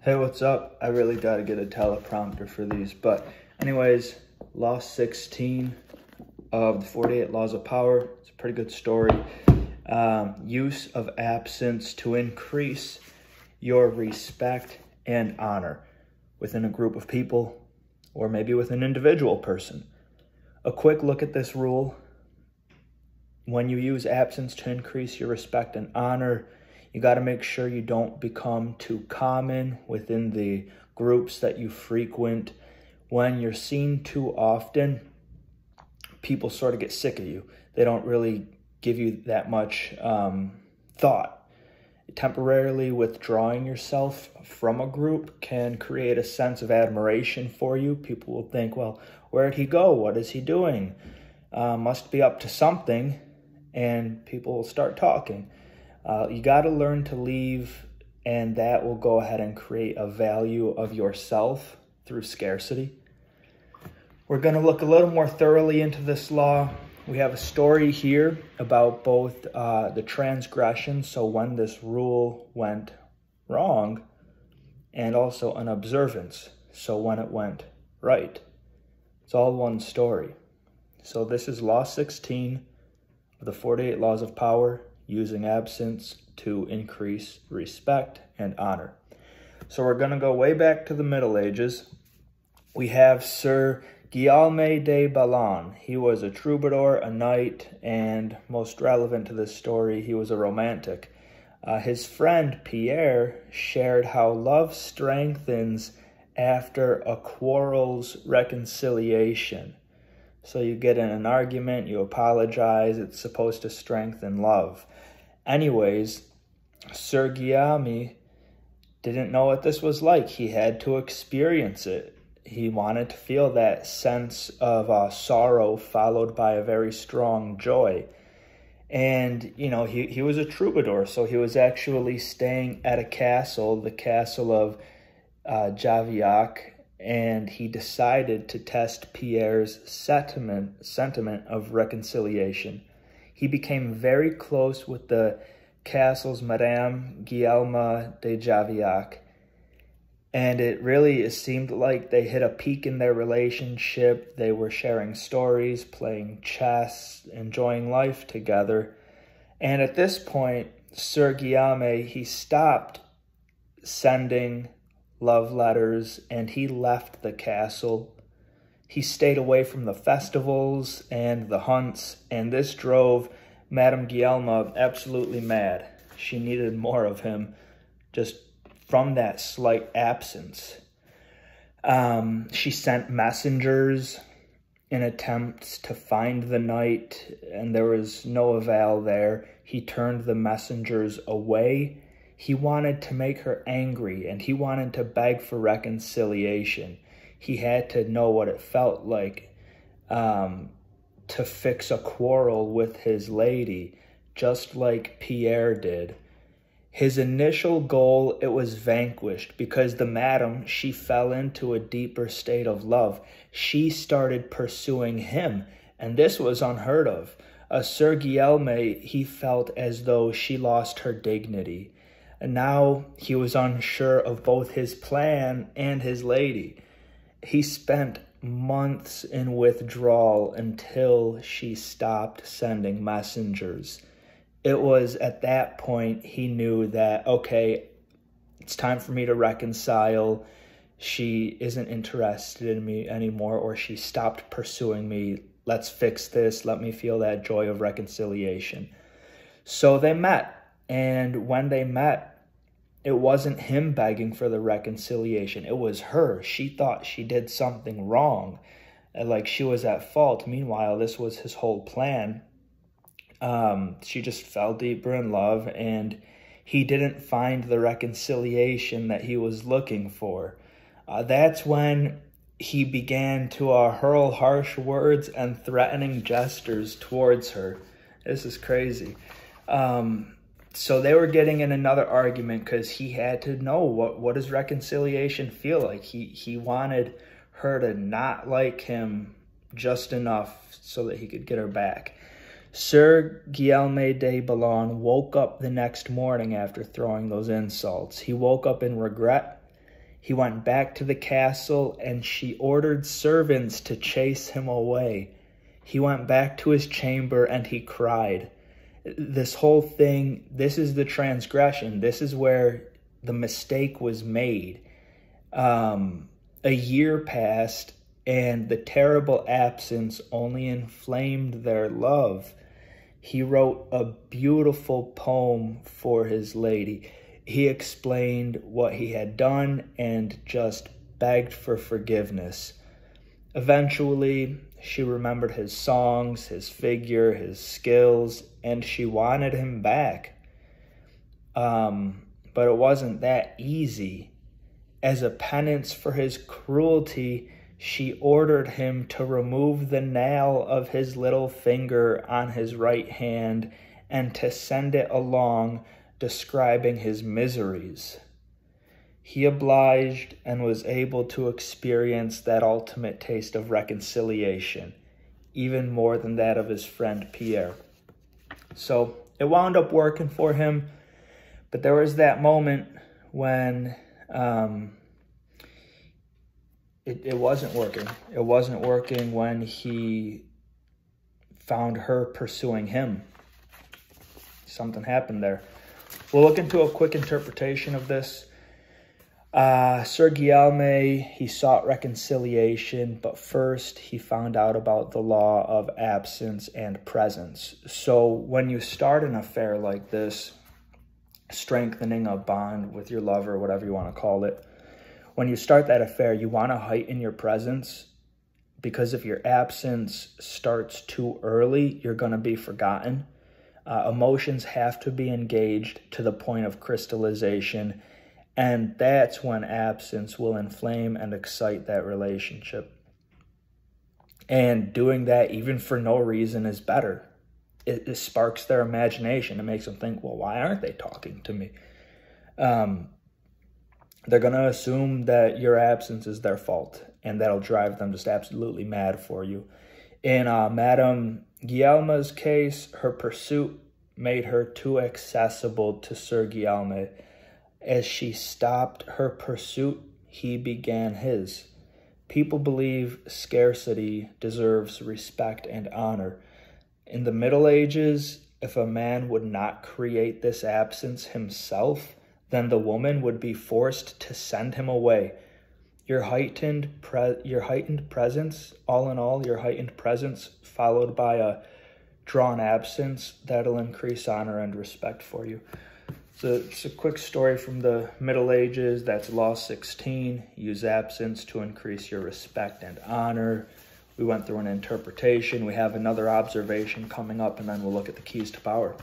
Hey, what's up? I really gotta get a teleprompter for these. But anyways, Law 16 of the 48 Laws of Power. It's a pretty good story. Use of absence to increase your respect and honor within a group of people or maybe with an individual person. A quick look at this rule. When you use absence to increase your respect and honor, you got to make sure you don't become too common within the groups that you frequent. When you're seen too often, people sort of get sick of you. They don't really give you that much thought. Temporarily withdrawing yourself from a group can create a sense of admiration for you. People will think, well, where'd he go? What is he doing? Must be up to something. And people will start talking. You got to learn to leave, and that will go ahead and create a value of yourself through scarcity. We're going to look a little more thoroughly into this law. We have a story here about both the transgression, so when this rule went wrong, and also an observance, so when it went right. It's all one story. So this is Law 16 of the 48 Laws of Power, using absence to increase respect and honor. So we're going to go way back to the Middle Ages. We have Sir Guillaume de Ballon. He was a troubadour, a knight, and most relevant to this story, he was a romantic. His friend Pierre shared how love strengthens after a quarrel's reconciliation. So you get in an argument, you apologize, it's supposed to strengthen love. Anyways, Sir Guillaume didn't know what this was like. He had to experience it. He wanted to feel that sense of sorrow followed by a very strong joy. And, you know, he was a troubadour, so he was actually staying at a castle, the castle of Javiac, and he decided to test Pierre's sentiment of reconciliation. He became very close with the castle's Madame Guillaume de Javiac, and it seemed like they hit a peak in their relationship. They were sharing stories, playing chess, enjoying life together. And at this point, Sir Guillaume, he stopped sending love letters, and he left the castle. He stayed away from the festivals and the hunts, and this drove Madame Guillaume absolutely mad. She needed more of him just from that slight absence. She sent messengers in attempts to find the knight, and there was no avail there. He turned the messengers away. He wanted to make her angry, and he wanted to beg for reconciliation. He had to know what it felt like to fix a quarrel with his lady, just like Pierre did. His initial goal, it was vanquished because the madam, she fell into a deeper state of love. She started pursuing him, and this was unheard of. Sir Guillaume, he felt as though she lost her dignity. And now he was unsure of both his plan and his lady. He spent months in withdrawal until she stopped sending messengers. It was at that point he knew that, okay, it's time for me to reconcile. She isn't interested in me anymore, or she stopped pursuing me. Let's fix this. Let me feel that joy of reconciliation. So they met. And when they met, it wasn't him begging for the reconciliation. It was her. She thought she did something wrong, like she was at fault. Meanwhile, this was his whole plan. She just fell deeper in love, and he didn't find the reconciliation that he was looking for. That's when he began to hurl harsh words and threatening gestures towards her. This is crazy. So they were getting in another argument because he had to know what does reconciliation feel like. He wanted her to not like him just enough so that he could get her back. Sir Guillaume de Ballon woke up the next morning after throwing those insults. He woke up in regret, He went back to the castle, and she ordered servants to chase him away. He went back to his chamber, and he cried. This whole thing, this is the transgression. This is where the mistake was made. A year passed, and the terrible absence only inflamed their love. He wrote a beautiful poem for his lady. He explained what he had done and just begged for forgiveness. Eventually, she remembered his songs, his figure, his skills, and she wanted him back. But it wasn't that easy. As a penance for his cruelty, she ordered him to remove the nail of his little finger on his right hand and to send it along, describing his miseries. He obliged and was able to experience that ultimate taste of reconciliation, even more than that of his friend Pierre. So it wound up working for him, but there was that moment when it wasn't working. It wasn't working when he found her pursuing him. Something happened there. We'll look into a quick interpretation of this. Sir Guillaume, he sought reconciliation, but first he found out about the law of absence and presence. So when you start an affair like this, strengthening a bond with your lover, whatever you want to call it, when you start that affair, you want to heighten your presence, because if your absence starts too early, you're going to be forgotten. Emotions have to be engaged to the point of crystallization, and that's when absence will inflame and excite that relationship. And doing that, even for no reason, is better. It sparks their imagination. It makes them think, well, why aren't they talking to me? They're going to assume that your absence is their fault, and that'll drive them just absolutely mad for you. In Madame Guillaume's case, her pursuit made her too accessible to Sir Guillaume. As she stopped her pursuit, he began his. People believe scarcity deserves respect and honor. In the Middle Ages, if a man would not create this absence himself, then the woman would be forced to send him away. Your heightened presence, all in all, your heightened presence followed by a drawn absence, that'll increase honor and respect for you. So it's a quick story from the Middle Ages. That's Law 16. Use absence to increase your respect and honor. We went through an interpretation. We have another observation coming up, and then we'll look at the keys to power.